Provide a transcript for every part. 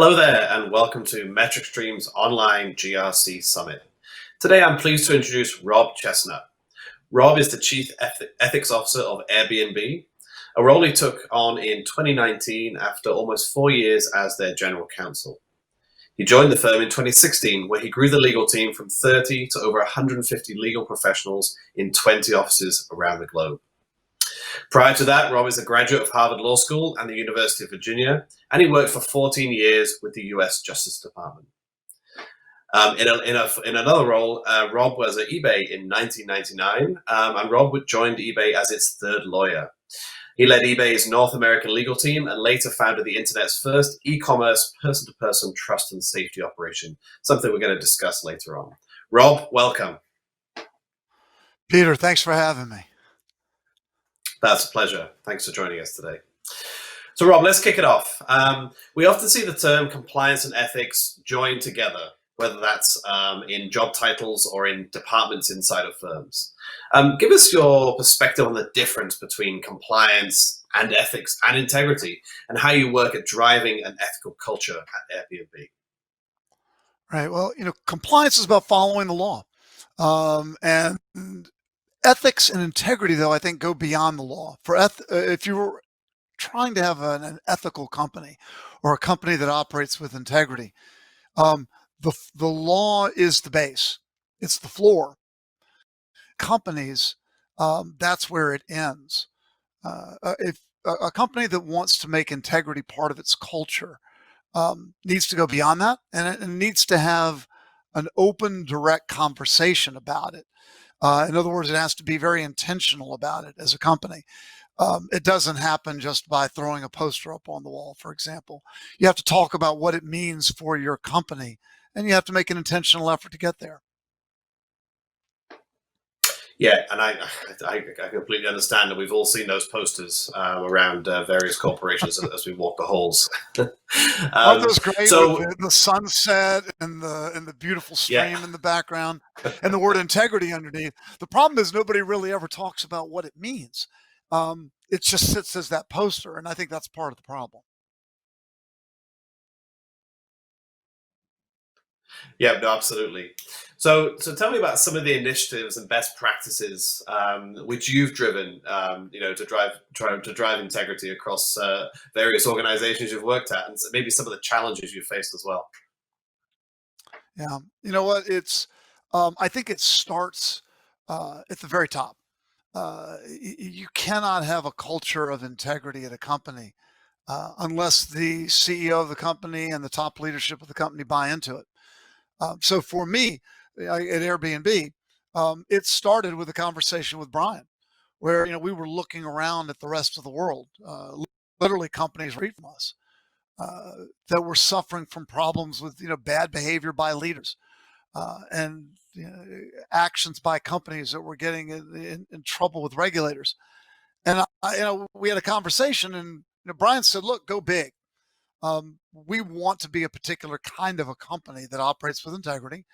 Hello there, and welcome to MetricStream's online GRC Summit. Today, I'm pleased to introduce Rob Chestnut. Rob is the Chief Ethics Officer of AirBnB, a role he took on in 2019 after almost 4 years as their General Counsel. He joined the firm in 2016, where he grew the legal team from 30 to over 150 legal professionals in 20 offices around the globe. Prior to that, Rob is a graduate of Harvard Law School and the University of Virginia, and he worked for 14 years with the US Justice Department. In another role, Rob was at eBay in 1999, and Rob joined eBay as its third lawyer. He led eBay's North American legal team and later founded the internet's first e-commerce person-to-person trust and safety operation, something we're going to discuss later on. Rob, welcome. Peter, thanks for having me. That's a pleasure. Thanks for joining us today. So Rob, let's kick it off. We often see the term compliance and ethics joined together, whether that's in job titles or in departments inside of firms. Give us your perspective on the difference between compliance and ethics and integrity, and how you work at driving an ethical culture at Airbnb. Right. Well, compliance is about following the law. And ethics and integrity, though, I think go beyond the law. If you were trying to have an ethical company or a company that operates with integrity, the law is the base. It's the floor. Companies, that's where it ends. If a company that wants to make integrity part of its culture needs to go beyond that, and it needs to have an open, direct conversation about it. In other words, it has to be very intentional about it as a company. It doesn't happen just by throwing a poster up on the wall, for example. You have to talk about what it means for your company, and you have to make an intentional effort to get there. Yeah, and I completely understand that we've all seen those posters around various corporations as we walk the halls. Aren't those great with the sunset and the beautiful stream in the background and the word integrity underneath? The problem is nobody really ever talks about what it means. It just sits as that poster, and I think that's part of the problem. Yeah, no, absolutely. So tell me about some of the initiatives and best practices which you've driven, to drive integrity across various organizations you've worked at, and maybe some of the challenges you've faced as well. Yeah, you know what? I think it starts at the very top. You cannot have a culture of integrity at a company unless the CEO of the company and the top leadership of the company buy into it. So for me, at Airbnb, it started with a conversation with Brian, where we were looking around at the rest of the world, literally companies right from us that were suffering from problems with bad behavior by leaders and actions by companies that were getting in trouble with regulators. And we had a conversation, and Brian said, "Look, go big. We want to be a particular kind of a company that operates with integrity.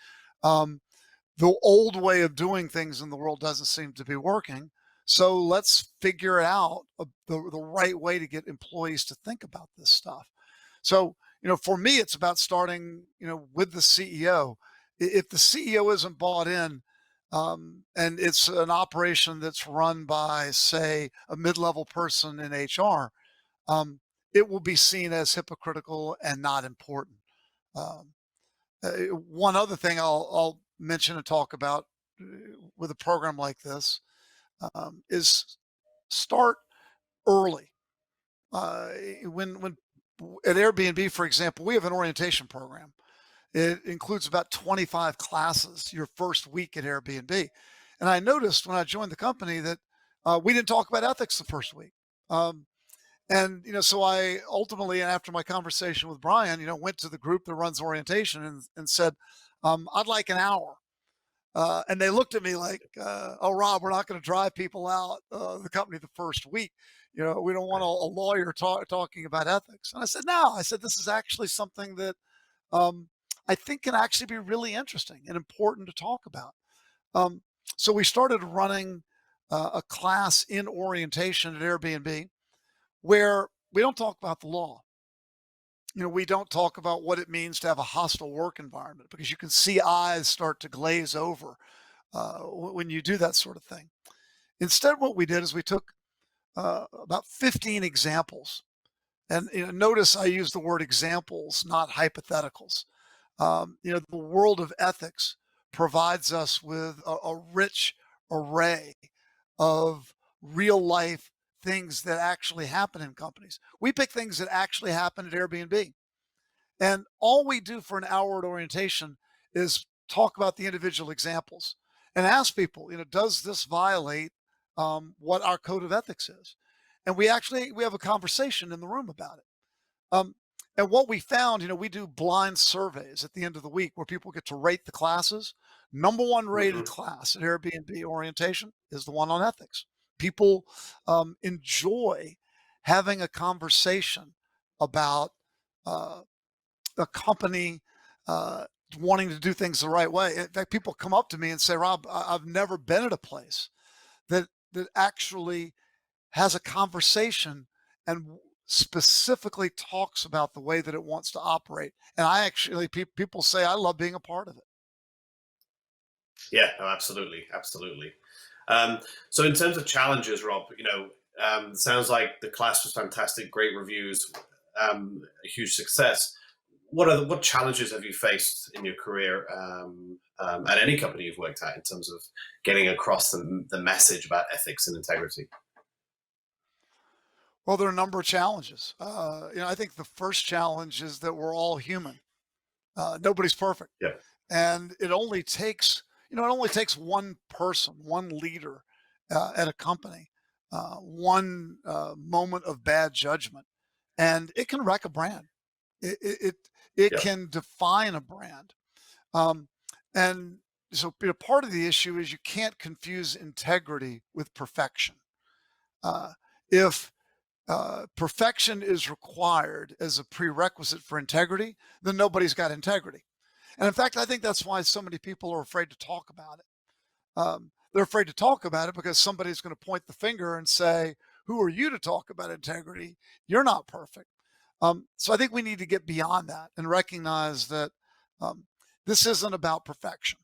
The old way of doing things in the world doesn't seem to be working. So let's figure out the right way to get employees to think about this stuff." So, for me, it's about starting, with the CEO. If the CEO isn't bought in, and it's an operation that's run by, say, a mid-level person in HR, it will be seen as hypocritical and not important. Um, One other thing I'll mention and talk about with a program like this is start early. When at Airbnb, for example, we have an orientation program. It includes about 25 classes your first week at Airbnb. And I noticed when I joined the company that we didn't talk about ethics the first week. And so I ultimately, and after my conversation with Brian, went to the group that runs orientation and said, "I'd like an hour." And they looked at me like, "Oh, Rob, we're not going to drive people out the company the first week. We don't want a lawyer talking about ethics." And I said, "No." I said, "This is actually something that I think can actually be really interesting and important to talk about." So we started running a class in orientation at Airbnb where we don't talk about the law. We don't talk about what it means to have a hostile work environment because you can see eyes start to glaze over when you do that sort of thing. Instead, what we did is we took about 15 examples. And notice I use the word examples, not hypotheticals. The world of ethics provides us with a rich array of real life things that actually happen in companies. We pick things that actually happen at Airbnb. And all we do for an hour at orientation is talk about the individual examples and ask people, does this violate what our code of ethics is? And we have a conversation in the room about it. Um, and what we found, we do blind surveys at the end of the week where people get to rate the classes. Number one rated Hmm. class at Airbnb orientation is the one on ethics. People enjoy having a conversation about uh, a company uh, wanting to do things the right way. In fact, people come up to me and say, "Rob, I've never been at a place that actually has a conversation and specifically talks about the way that it wants to operate." And I actually, people say, I love being a part of it. Yeah, no, absolutely, absolutely. Um, so in terms of challenges, Rob, sounds like the class was fantastic, great reviews, a huge success. What challenges have you faced in your career at any company you've worked at in terms of getting across the message about ethics and integrity? Well, there are a number of challenges. I think the first challenge is that we're all human. Nobody's perfect. Yeah, And it only takes one person, one leader at a company, one moment of bad judgment, and it can wreck a brand. It yeah. can define a brand. Um, and so part of the issue is you can't confuse integrity with perfection. Uh, if perfection is required as a prerequisite for integrity, then nobody's got integrity. And in fact, I think that's why so many people are afraid to talk about it. They're afraid to talk about it because somebody's going to point the finger and say, "Who are you to talk about integrity? You're not perfect." So I think we need to get beyond that and recognize that um, this isn't about perfection.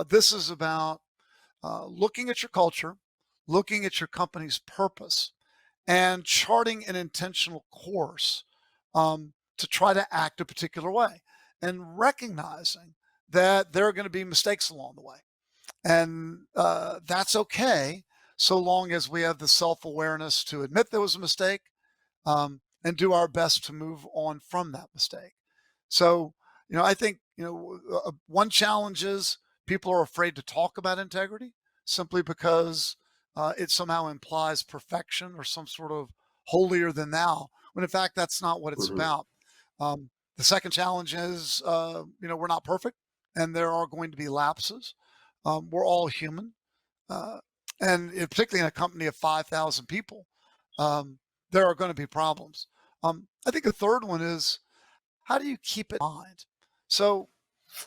This is about looking at your culture, looking at your company's purpose, and charting an intentional course to try to act a particular way and recognizing that there are going to be mistakes along the way. And that's okay so long as we have the self awareness to admit there was a mistake and do our best to move on from that mistake. So, I think, one challenge is people are afraid to talk about integrity simply because it somehow implies perfection or some sort of holier than thou, when in fact, that's not what it's Hmm. about. The second challenge is, we're not perfect and there are going to be lapses. We're all human. Uh, and particularly in a company of 5,000 people, um, there are going to be problems. I think a third one is, how do you keep it in mind? So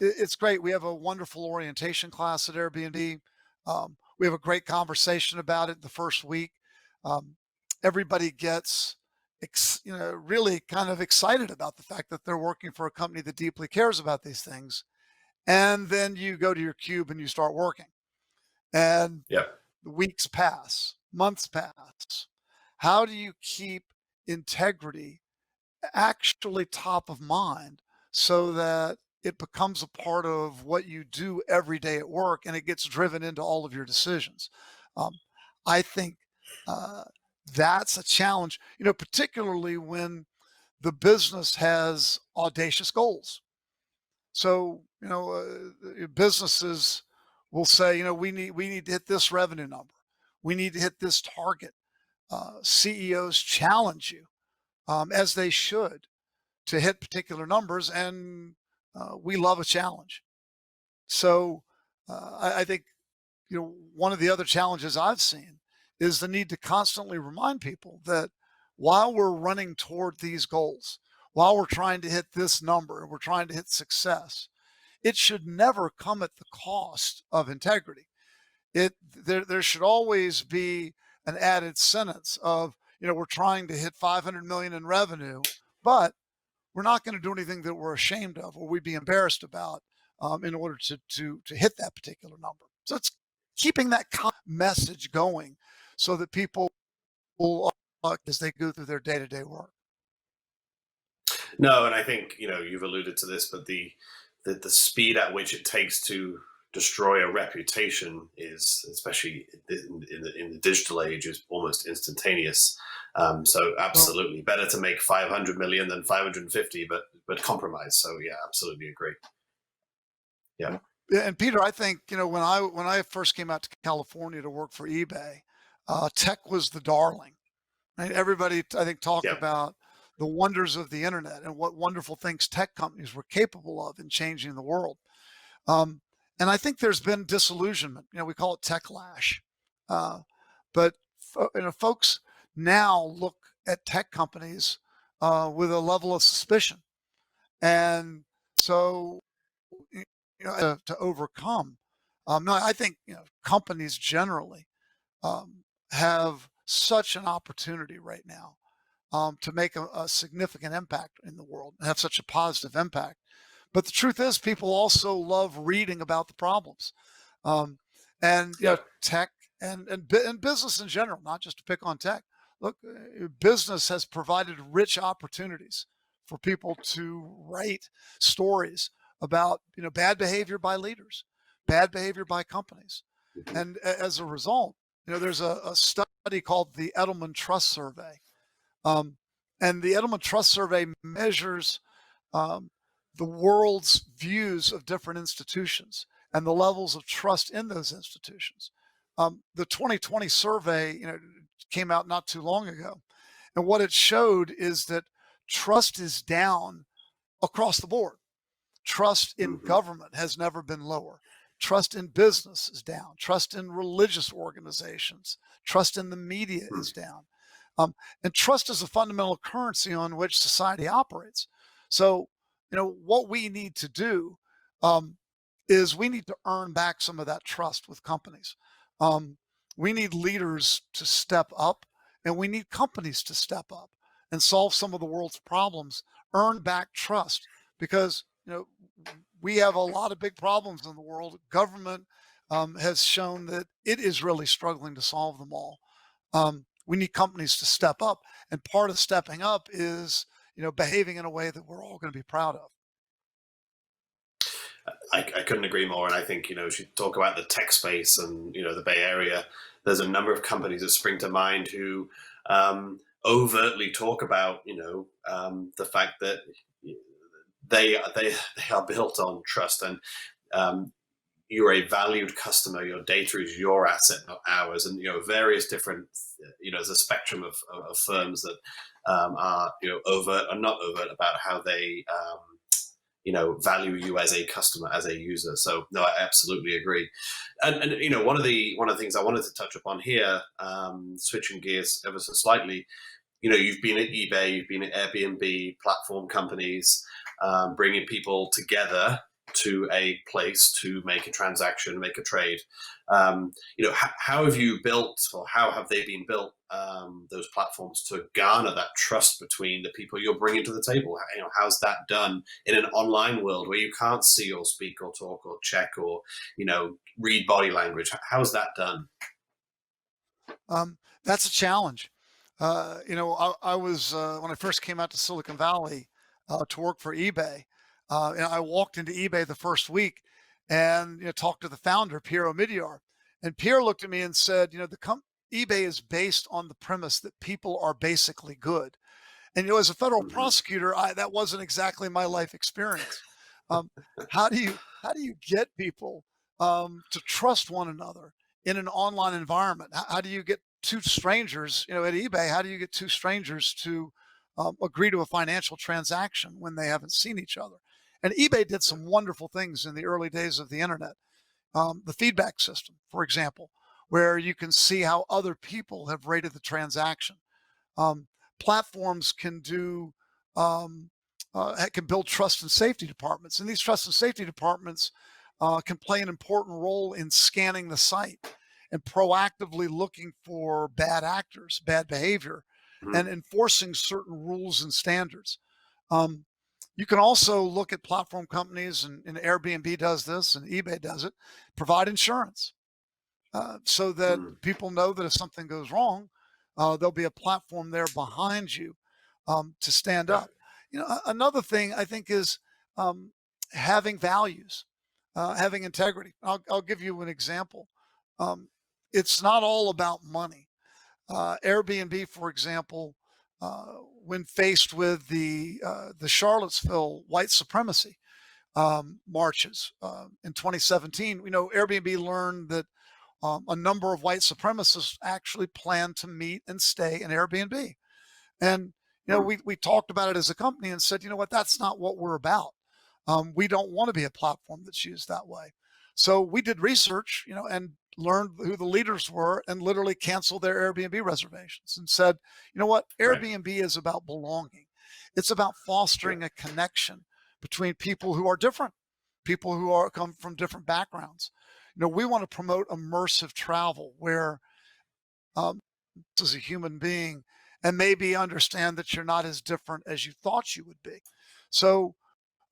it's great. We have a wonderful orientation class at Airbnb. We have a great conversation about it the first week. Um, Everybody gets, really kind of excited about the fact that they're working for a company that deeply cares about these things. And then you go to your cube and you start working. And Yeah. weeks pass, months pass. How do you keep integrity actually top of mind so that it becomes a part of what you do every day at work and it gets driven into all of your decisions? Um, I think uh, that's a challenge, particularly when the business has audacious goals. So, businesses will say, we need to hit this revenue number. We need to hit this target. CEOs challenge you, as they should, to hit particular numbers, and we love a challenge. So, I think one of the other challenges I've seen is the need to constantly remind people that while we're running toward these goals, while we're trying to hit this number, and we're trying to hit success, it should never come at the cost of integrity. There should always be an added sentence of, we're trying to hit 500 million in revenue, but we're not going to do anything that we're ashamed of or we'd be embarrassed about in order to hit that particular number. So it's keeping that message going so that people will, as they go through their day-to-day work. No, and I think you've alluded to this, but the speed at which it takes to destroy a reputation is, especially in the digital age, is almost instantaneous. So Well, absolutely, better to make 500 million than 550, but compromise. So yeah, absolutely agree. Yeah, yeah, and Peter, I think when I first came out to California to work for eBay, tech was the darling. Right? Everybody, I think, talked yeah, about the wonders of the internet and what wonderful things tech companies were capable of in changing the world. Um, and I think there's been disillusionment. We call it techlash, but folks now look at tech companies with a level of suspicion, and so to overcome. No, I think companies generally um, have such an opportunity right now to make a significant impact in the world and have such a positive impact. But the truth is, people also love reading about the problems, um, and yeah. tech and business in general, not just to pick on tech. Look, business has provided rich opportunities for people to write stories about bad behavior by leaders, bad behavior by companies, Mhm. and as a result, there's a study called the Edelman Trust Survey, um, and the Edelman Trust Survey measures um, the world's views of different institutions and the levels of trust in those institutions. The 2020 survey, came out not too long ago, and what it showed is that trust is down across the board. Trust in Mhm. government has never been lower. Trust in business is down. Trust in religious organizations. Trust in the media Mhm. is down. Um, and trust is a fundamental currency on which society operates. So, what we need to do um, is we need to earn back some of that trust with companies. Um, we need leaders to step up, and we need companies to step up and solve some of the world's problems, earn back trust, because we have a lot of big problems in the world. Government has shown that it is really struggling to solve them all. We need companies to step up, and part of stepping up is behaving in a way that we're all going to be proud of. I couldn't agree more. And I think, as you talk about the tech space and, the Bay Area, there's a number of companies that spring to mind who overtly talk about, the fact that they are built on trust, and um, you're a valued customer. Your data is your asset, not ours. And various different, there's a spectrum of firms that are overt and not overt about how they value you as a customer, as a user. So no, I absolutely agree. And one of the things I wanted to touch upon here, switching gears ever so slightly, you've been at eBay, you've been at Airbnb, platform companies, bringing people together to a place to make a transaction, make a trade. How have you built, or how have they been built, those platforms to garner that trust between the people you're bringing to the table? How's that done in an online world where you can't see or speak or talk or check or read body language? How's that done? That's a challenge. I was when I first came out to Silicon Valley to work for eBay. And I walked into eBay the first week and talked to the founder, Pierre Omidyar, and Pierre looked at me and said, eBay is based on the premise that people are basically good. And as a federal Hmm. prosecutor, that wasn't exactly my life experience. Um, how do you get people to trust one another in an online environment? How do you get two strangers, at eBay? How do you get two strangers to agree to a financial transaction when they haven't seen each other? And eBay did some wonderful things in the early days of the internet. The feedback system, for example, where you can see how other people have rated the transaction. um, Platforms can do can build trust and safety departments, and these trust and safety departments can play an important role in scanning the site and proactively looking for bad actors, bad behavior, Hmm. and enforcing certain rules and standards. Um, You can also look at platform companies, and Airbnb does this, and eBay does it, provide insurance so that Mm, people know that if something goes wrong, there'll be a platform there behind you to stand yeah, up. Another thing I think is um, having values, having integrity. I'll give you an example. Um, it's not all about money. Airbnb, for example, when faced with the Charlottesville white supremacy marches in 2017, Airbnb learned that a number of white supremacists actually planned to meet and stay in Airbnb. And mm, we talked about it as a company and said, you know what, that's not what we're about. We don't want to be a platform that's used that way. So we did research, and learned who the leaders were and literally canceled their Airbnb reservations and said, you know what, right, Airbnb is about belonging. It's about yeah, fostering a connection between people who are different, people who are come from different backgrounds. We want to promote immersive travel where um, as a human being and maybe understand that you're not as different as you thought you would be. So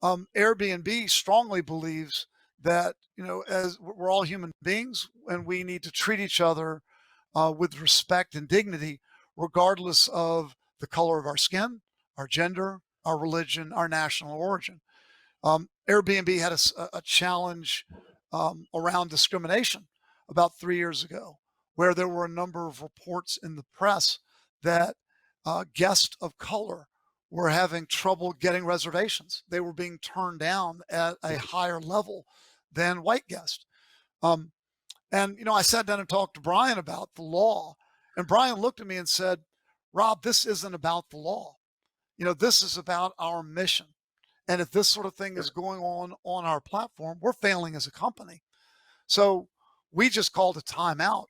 Airbnb strongly believes that as we're all human beings and we need to treat each other with respect and dignity, regardless of the color of our skin, our gender, our religion, our national origin. Airbnb had a challenge around discrimination about 3 years ago, where there were a number of reports in the press that guests of color were having trouble getting reservations. They were being turned down at a higher level than white guests. Um, and I sat down and talked to Brian about the law, and Brian looked at me and said, "Rob, this isn't about the law. This is about our mission. And if this sort of thing yeah, is going on our platform, we're failing as a company." So we just called a timeout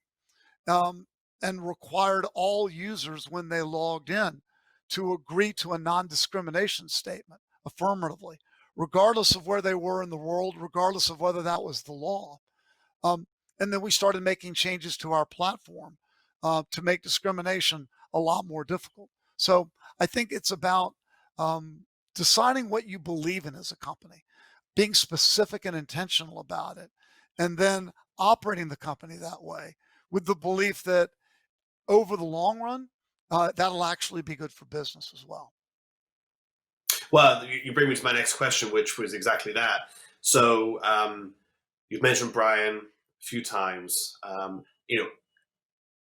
um, and required all users when they logged in to agree to a non-discrimination statement affirmatively, regardless of where they were in the world, regardless of whether that was the law. Um, and then we started making changes to our platform to make discrimination a lot more difficult. So I think it's about um, deciding what you believe in as a company, being specific and intentional about it, and then operating the company that way with the belief that over the long run, that'll actually be good for business as well. well, you bring me to my next question, which was exactly that. So you've mentioned Brian a few times.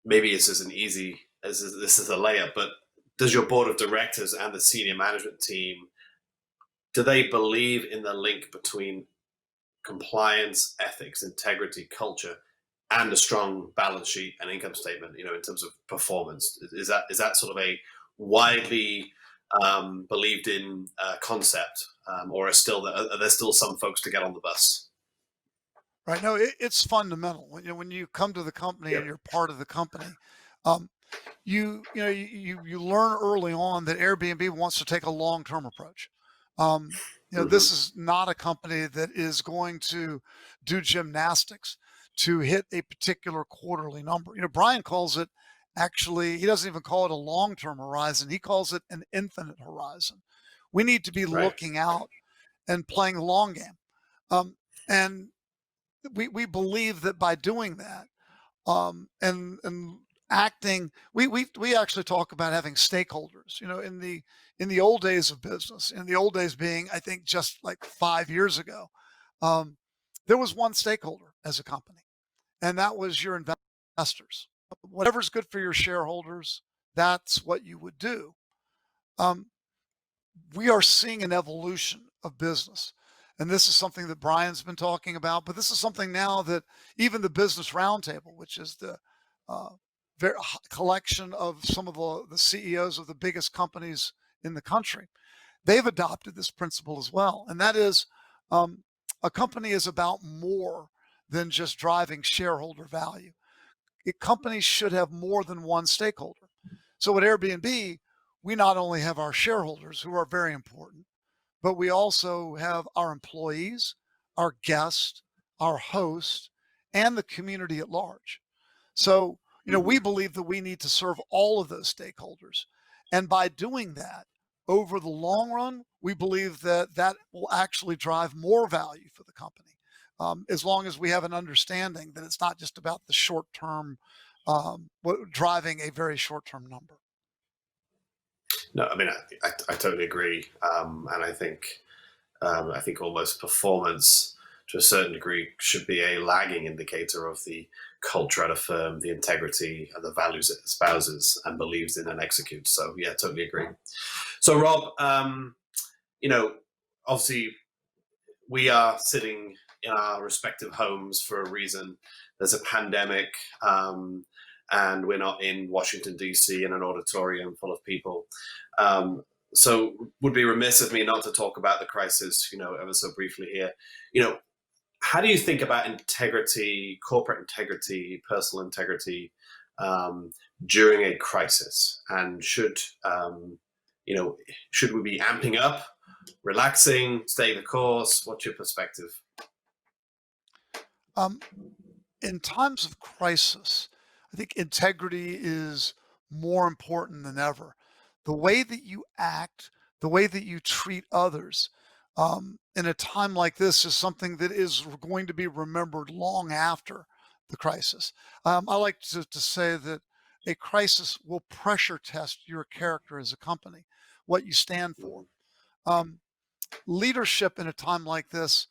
Maybe it's as an easy as this is a layup, but does your board of directors and the senior management team, do they believe in the link between compliance, ethics, integrity, culture, and a strong balance sheet and income statement? In terms of performance, is that sort of a widely believed in concept, or are there still some folks to get on the bus? Right. No, it's fundamental. When you come to the company Yeah. and you're part of the company, um, you learn early on that Airbnb wants to take a long-term approach. This Hmm. is not a company that is going to do gymnastics to hit a particular quarterly number. Brian calls it, actually, he doesn't even call it a long-term horizon. He calls it an infinite horizon. We need to be Right. looking out and playing the long game. And we believe that by doing that, and acting, we actually talk about having stakeholders. In the old days of business, in the old days being, I think, just like 5 years ago, um, there was one stakeholder as a company, and that was your investors. Whatever's good for your shareholders, that's what you would do. Um, we are seeing an evolution of business. And this is something that Brian's been talking about, but this is something now that even the Business Roundtable, which is the uh, collection of some of the CEOs of the biggest companies in the country, they've adopted this principle as well. And that is um, a company is about more than just driving shareholder value. Companies should have more than one stakeholder. So at Airbnb, we not only have our shareholders who are very important, but we also have our employees, our guests, our host, and the community at large. So, we Hmm. believe that we need to serve all of those stakeholders. And by doing that, over the long run, we believe that that will actually drive more value for the company, as long as we have an understanding that it's not just about the short term, driving a very short term number. No, I mean, I totally agree, and I think almost performance to a certain degree should be a lagging indicator of the culture at a firm, the integrity and the values it espouses and believes in and executes. So yeah, totally agree. So Rob, you know, obviously we are sitting in our respective homes for a reason. There's a pandemic, and we're not in Washington D.C. in an auditorium full of people. Um, so would be remiss of me not to talk about the crisis, ever so briefly here. You know, how do you think about integrity, corporate integrity, personal integrity um, during a crisis? And should we be amping up, relaxing, staying the course? What's your perspective? Um, in times of crisis, I think integrity is more important than ever. The way that you act, the way that you treat others in a time like this is something that is going to be remembered long after the crisis. I like to say that a crisis will pressure test your character as a company, what you stand for. Mhm. Um, Leadership in a time like this,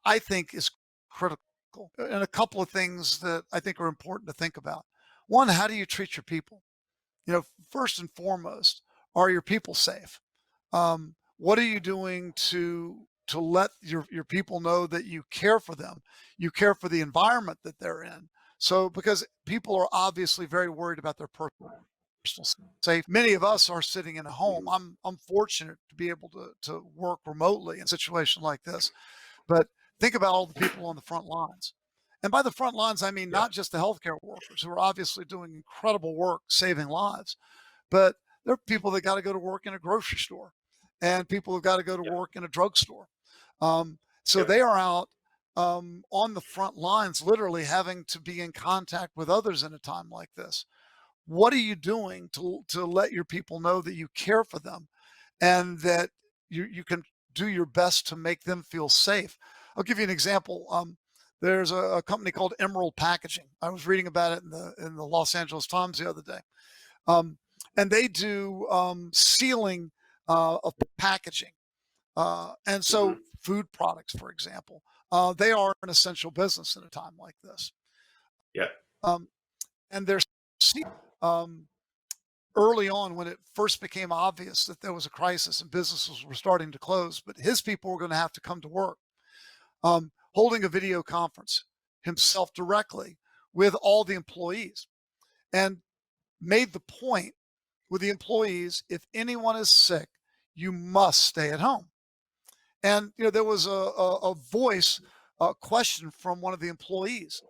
I think, is critical. And a couple of things that I think are important to think about. One, how do you treat your people? First and foremost, are your people safe? What are you doing to let your people know that you care for them, you care for the environment that they're in? So, because people are obviously very worried about their personal safety. Many of us are sitting in a home. Mhm. I'm fortunate to be able to work remotely in a situation like this. But think about all the people on the front lines. And by the front lines, I mean Yeah, not just the healthcare workers who are obviously doing incredible work saving lives, but there are people that got to go to work in a grocery store and people who've got to go to yeah, work in a drugstore. So yeah, they are out on the front lines, literally having to be in contact with others in a time like this. What are you doing to let your people know that you care for them and that you can do your best to make them feel safe? I'll give you an example. There's a company called Emerald Packaging. I was reading about it in the Los Angeles Times the other day, um, and they do sealing of packaging, and so hmm, food products, for example. They are an essential business in a time like this, yeah, um, and they're um, early on when it first became obvious that there was a crisis and businesses were starting to close, but his people were going to have to come to work, holding a video conference himself directly with all the employees and made the point with the employees, if anyone is sick, you must stay at home. And there was a voice question from one of the employees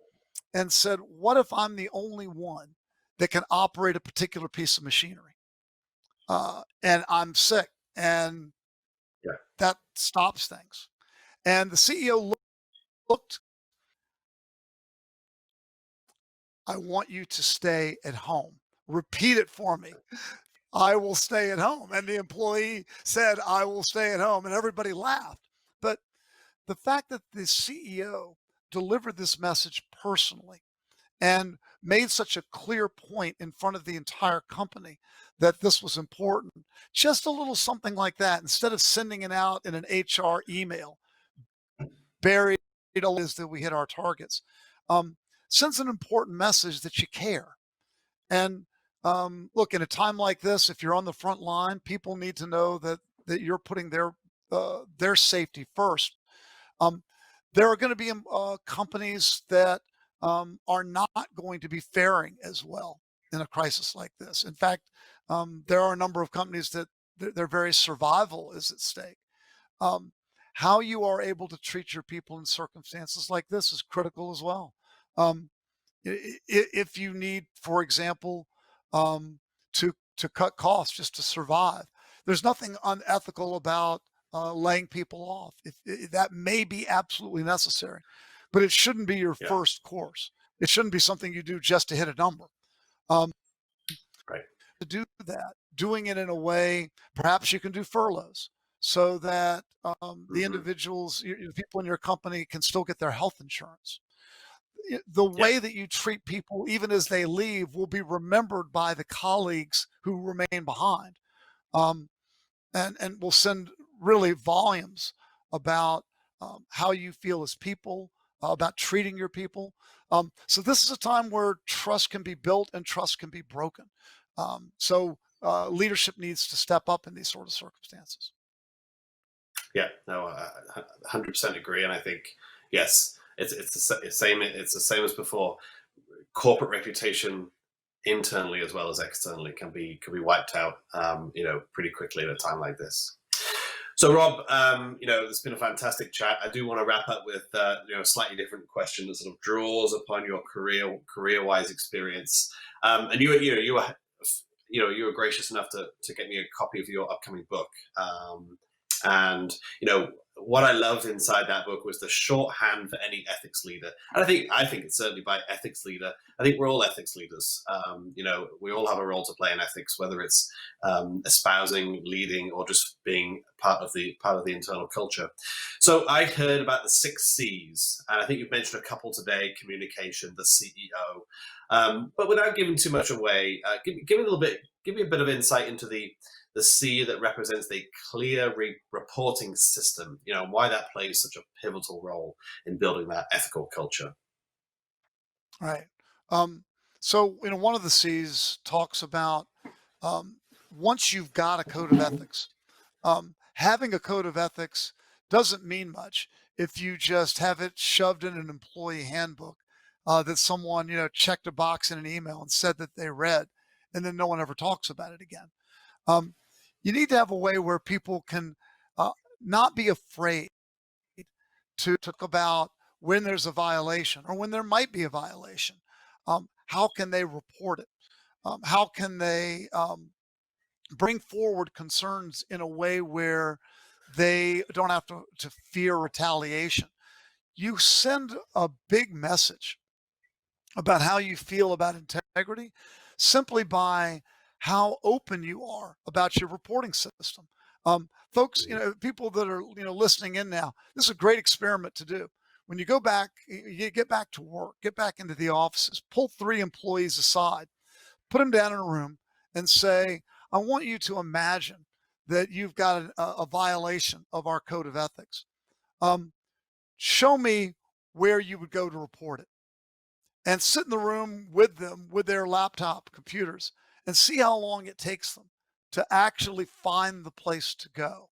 and said, what if I'm the only one that can operate a particular piece of machinery? And I'm sick, and yeah, that stops things. And the CEO looked, I want you to stay at home. Repeat it for me. I will stay at home. And the employee said, I will stay at home. And everybody laughed. But the fact that the CEO delivered this message personally and made such a clear point in front of the entire company that this was important, just a little something like that, instead of sending it out in an HR email, buried is that we hit our targets, um, sends an important message that you care. And look, in a time like this, if you're on the front line, people need to know that you're putting their safety first. Um, there are going to be companies that are not going to be faring as well in a crisis like this. In fact, there are a number of companies that their very survival is at stake. Um, how you are able to treat your people in circumstances like this is critical as well. Um, if you need, for example, to cut costs just to survive, there's nothing unethical about laying people off. If that may be absolutely necessary, but it shouldn't be your yeah. first course. It shouldn't be something you do just to hit a number. Um, Right. to do that, doing it in a way, perhaps you can do furloughs so that the Hmm. individuals, people in your company can still get their health insurance. The Yeah. way that you treat people, even as they leave, will be remembered by the colleagues who remain behind. Um, and will send really volumes about how you feel as people, about treating your people. So this is a time where trust can be built and trust can be broken. So leadership needs to step up in these sort of circumstances. Yeah, no, 100% agree, and I think yes, it's the same as before. Corporate reputation internally as well as externally can be wiped out, pretty quickly at a time like this. So, Rob, it's been a fantastic chat. I do want to wrap up with a slightly different question that sort of draws upon your career-wise experience. And you were gracious enough to get me a copy of your upcoming book. And what I loved inside that book was the shorthand for any ethics leader. And I think it's certainly by ethics leader. I think we're all ethics leaders. We all have a role to play in ethics, whether it's espousing, leading, or just being part of the internal culture. So I heard about the 6 C's, and I think you've mentioned a couple today: communication, the CEO. But without giving too much away, give me a bit of insight into the C that represents the clear reporting system. Why that plays such a pivotal role in building that ethical culture. Right. Um, so one of the C's talks about um, once you've got a code of ethics, having a code of ethics doesn't mean much if you just have it shoved in an employee handbook that someone checked a box in an email and said that they read, and then no one ever talks about it again. Um, you need to have a way where people can uh, not be afraid to talk about when there's a violation or when there might be a violation. How can they report it? How can they bring forward concerns in a way where they don't have to fear retaliation? You send a big message about how you feel about integrity simply by how open you are about your reporting system. Folks, Mhm. people that are listening in now, this is a great experiment to do. When you go back, you get back to work, get back into the offices, pull 3 employees aside, put them down in a room, and say, "I want you to imagine that you've got a violation of our code of ethics. Um, Show me where you would go to report it." And sit in the room with them with their laptop computers and see how long it takes them to actually find the place to go.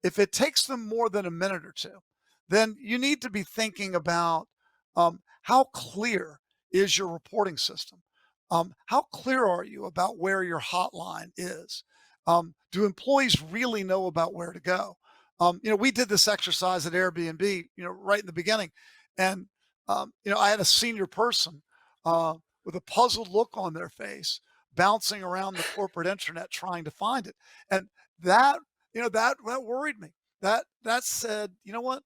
If it takes them more than a minute or two, then you need to be thinking about how clear is your reporting system? How clear are you about where your hotline is? Do employees really know about where to go? We did this exercise at Airbnb, right in the beginning, and I had a senior person with a puzzled look on their face, bouncing around the corporate internet trying to find it, and that that worried me. That said, you know what?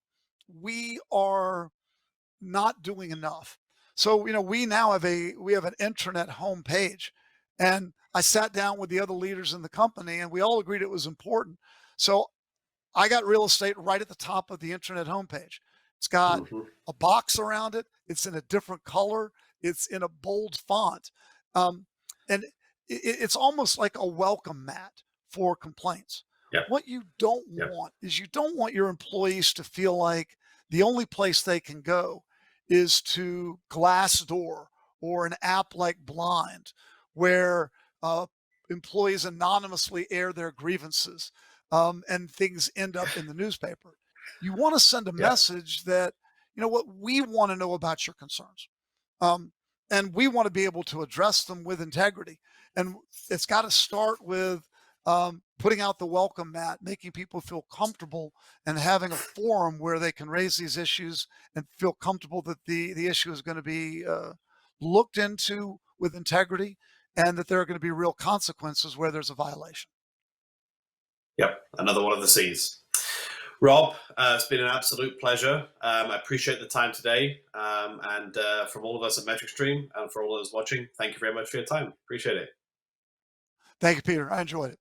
We are not doing enough. So, we have an intranet homepage, and I sat down with the other leaders in the company, and we all agreed it was important. So I got real estate right at the top of the intranet homepage. It's got Mhm. a box around it. It's in a different color. It's in a bold font, um, and it's almost like a welcome mat for complaints. Yep. What you don't Yep. want is you don't want your employees to feel like the only place they can go is to Glassdoor or an app like Blind, where uh, employees anonymously air their grievances and things end up in the newspaper. You want to send a Yep. message that, what we want to know about your concerns. Um, and we want to be able to address them with integrity. And it's got to start with putting out the welcome mat, making people feel comfortable and having a forum where they can raise these issues and feel comfortable that the issue is going to be looked into with integrity and that there are going to be real consequences where there's a violation. Yep. Another one of the C's. Rob, it's been an absolute pleasure. I appreciate the time today. And from all of us at MetricStream and for all of us watching, thank you very much for your time. Appreciate it. Thank you, Peter. I enjoyed it.